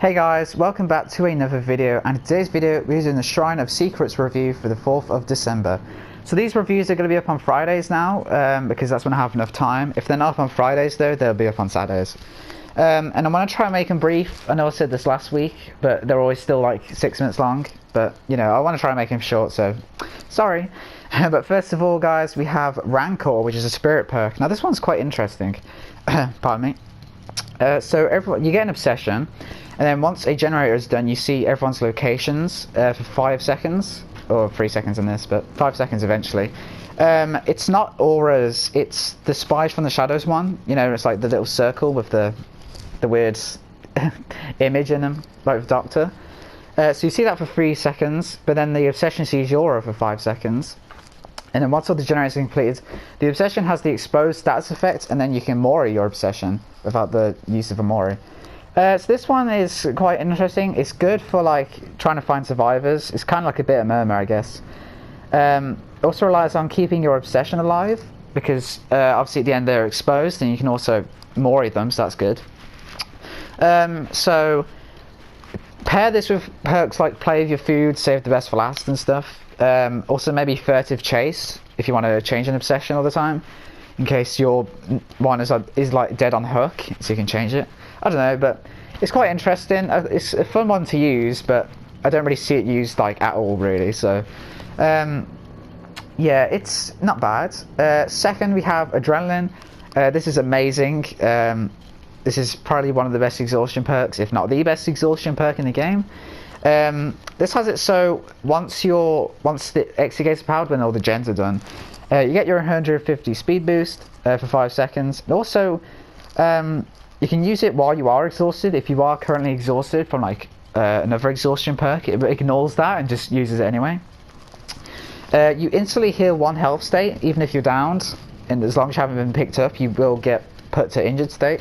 Hey guys, welcome back to another video, and in today's video we're doing the Shrine of Secrets review for the 4th of December. So these reviews are going to be up on Fridays now, because that's when I have enough time. If they're not up on Fridays though, they'll be up on Saturdays. And I'm going to try and make them brief. I know I said this last week, but they're always still like 6 minutes long. But, you know, I want to try and make them short, so sorry. But first of all, guys, we have Rancor, which is a spirit perk. Now this one's quite interesting. Pardon me. So you get an obsession, and then once a generator is done, you see everyone's locations for 5 seconds, or 3 seconds in this, but 5 seconds eventually. It's not auras, it's the Spies from the Shadows one. You know, it's like the little circle with the weird image in them, like with Doctor. So you see that for 3 seconds, but then the obsession sees your aura for 5 seconds. And then once all the generators are completed, the obsession has the exposed status effect, and then you can Mori your obsession without the use of a Mori. So this one is quite interesting. It's good for like trying to find survivors. It's kind of like a bit of murmur, I guess. It also relies on keeping your obsession alive, because obviously at the end they're exposed, and you can also Mori them, so that's good. So pair this with perks like Play with Your Food, Save the Best for Last and stuff. Also maybe Furtive Chase if you want to change an obsession all the time, in case your one is like dead on hook, so you can change it. I don't know, but it's quite interesting. It's a fun one to use, but I don't really see it used like at all really. So yeah, it's not bad. Second, we have Adrenaline. This is amazing. This is probably one of the best exhaustion perks, if not the best exhaustion perk in the game. This has it so once the exit gates are powered, when all the gens are done, you get your 150 speed boost for 5 seconds. And also, you can use it while you are exhausted. If you are currently exhausted from like another exhaustion perk, it ignores that and just uses it anyway. You instantly heal 1 health state, even if you're downed, and as long as you haven't been picked up, you will get put to injured state.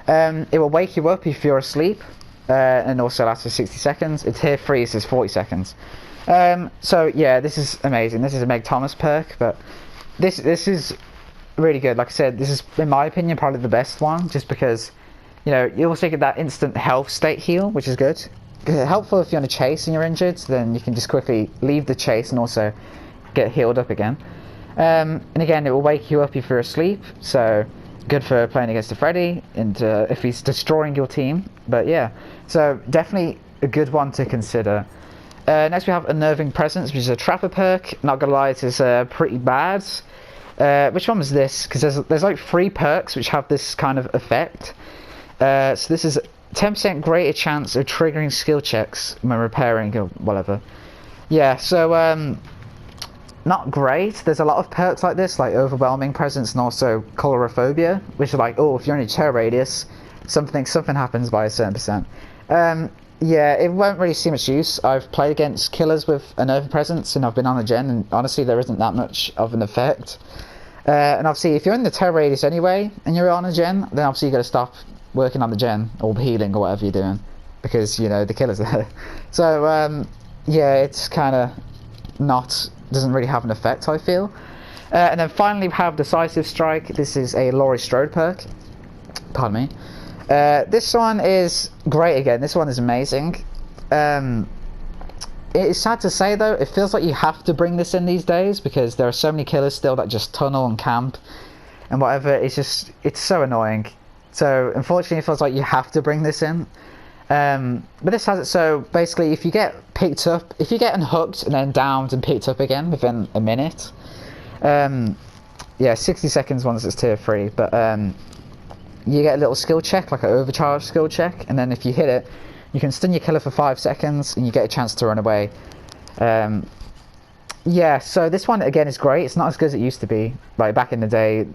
It will wake you up if you're asleep. And also lasts for 60 seconds. Its tier 3 is 40 seconds. So yeah, this is amazing. This is a Meg Thomas perk, but this is really good. Like I said, this is, in my opinion, probably the best one, just because, you know, you also get that instant health state heal, which is good. Helpful if you're on a chase and you're injured, then you can just quickly leave the chase and also get healed up again. And again, it will wake you up if you're asleep, so good for playing against a Freddy, and if he's destroying your team. But yeah, so definitely a good one to consider. Next we have Unnerving Presence, which is a Trapper perk. Not gonna lie, it is pretty bad. Which one was this? Because there's like 3 perks which have this kind of effect. So this is 10% greater chance of triggering skill checks when repairing or whatever. Yeah, so not great. There's a lot of perks like this, like Overwhelming Presence and also Colorophobia, which are like, oh, if you're in a terror radius, something happens by a certain percent. Yeah, it won't really see much use. I've played against killers with Unnerving Presence, and I've been on a gen, and honestly there isn't that much of an effect. And obviously if you're in the terror radius anyway, and you're on a gen, then obviously you've got to stop working on the gen, or healing, or whatever you're doing, because, you know, the killer's there. So yeah, it's kind of doesn't really have an effect, I feel. And then finally we have Decisive Strike. This is a Laurie Strode perk. Pardon me. This one is great again. This one is amazing. It is sad to say though, it feels like you have to bring this in these days, because there are so many killers still that just tunnel and camp and whatever. It's so annoying. So unfortunately it feels like you have to bring this in. But this has it so basically if you get picked up, if you get unhooked and then downed and picked up again within a minute, yeah, 60 seconds once it's tier 3, but you get a little skill check, like an overcharge skill check, and then if you hit it, you can stun your killer for 5 seconds and you get a chance to run away. Yeah, so this one again is great. It's not as good as it used to be. Like back in the day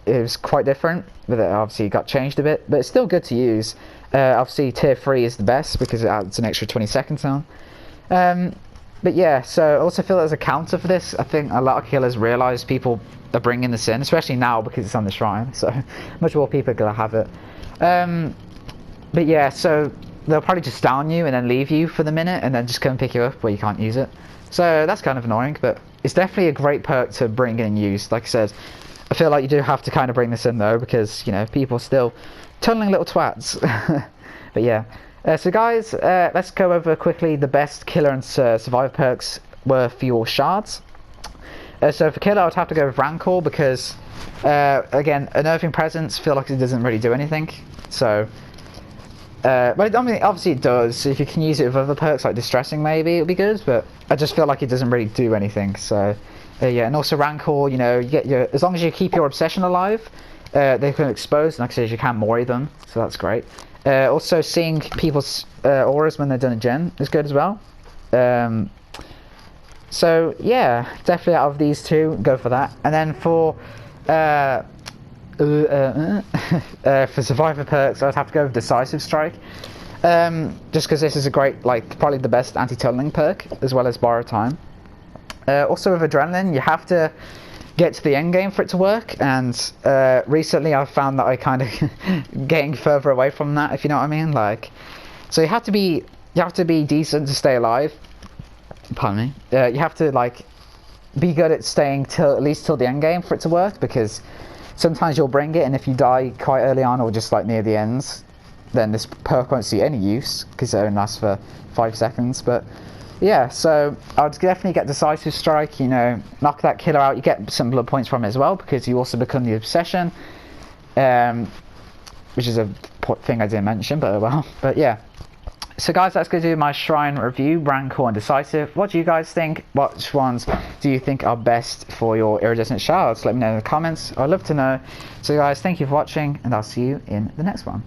it was quite different, but it obviously got changed a bit, but it's still good to use. Obviously tier 3 is the best because it adds an extra 20 seconds now. But yeah, so I also feel there's a counter for this. I think a lot of killers realise people are bringing this in, especially now because it's on the shrine, so much more people are going to have it. But yeah, so they'll probably just down you and then leave you for the minute and then just come and pick you up where you can't use it. So that's kind of annoying, but it's definitely a great perk to bring in and use. Like I said, I feel like you do have to kind of bring this in though, because, you know, people are still tunneling little twats. But yeah, So guys, let's go over quickly the best killer and survivor perks were for your shards. So for killer, I would have to go with Rancor because, again, Unnerving Presence, feel like it doesn't really do anything. So, but I mean, obviously it does. If you can use it with other perks like Distressing, maybe it'll be good. But I just feel like it doesn't really do anything. So, yeah, and also Rancor, you know, you get your, as long as you keep your obsession alive, they can expose, and like I said, you can mori them, so that's great. Also, seeing people's auras when they're done a gen is good as well. So yeah, definitely out of these two, go for that. And then for survivor perks, I'd have to go with Decisive Strike. Just because this is a great, like, probably the best anti-tunneling perk, as well as Borrow Time. Also with Adrenaline, you have to get to the end game for it to work, and recently I've found that I kind of getting further away from that, if you know what I mean. Like, so you have to be decent to stay alive. Pardon me. You have to like be good at staying at least till the end game for it to work, because sometimes you'll bring it, and if you die quite early on or just like near the ends, then this perk won't see any use because it only lasts for 5 seconds. But yeah, so I'd definitely get Decisive Strike, you know, knock that killer out. You get some blood points from it as well, because you also become the Obsession, which is a thing I didn't mention, but oh well. But yeah, so guys, let's go do my Shrine review, Rancor and Decisive. What do you guys think? Which ones do you think are best for your iridescent shards? Let me know in the comments, I'd love to know. So guys, thank you for watching, and I'll see you in the next one.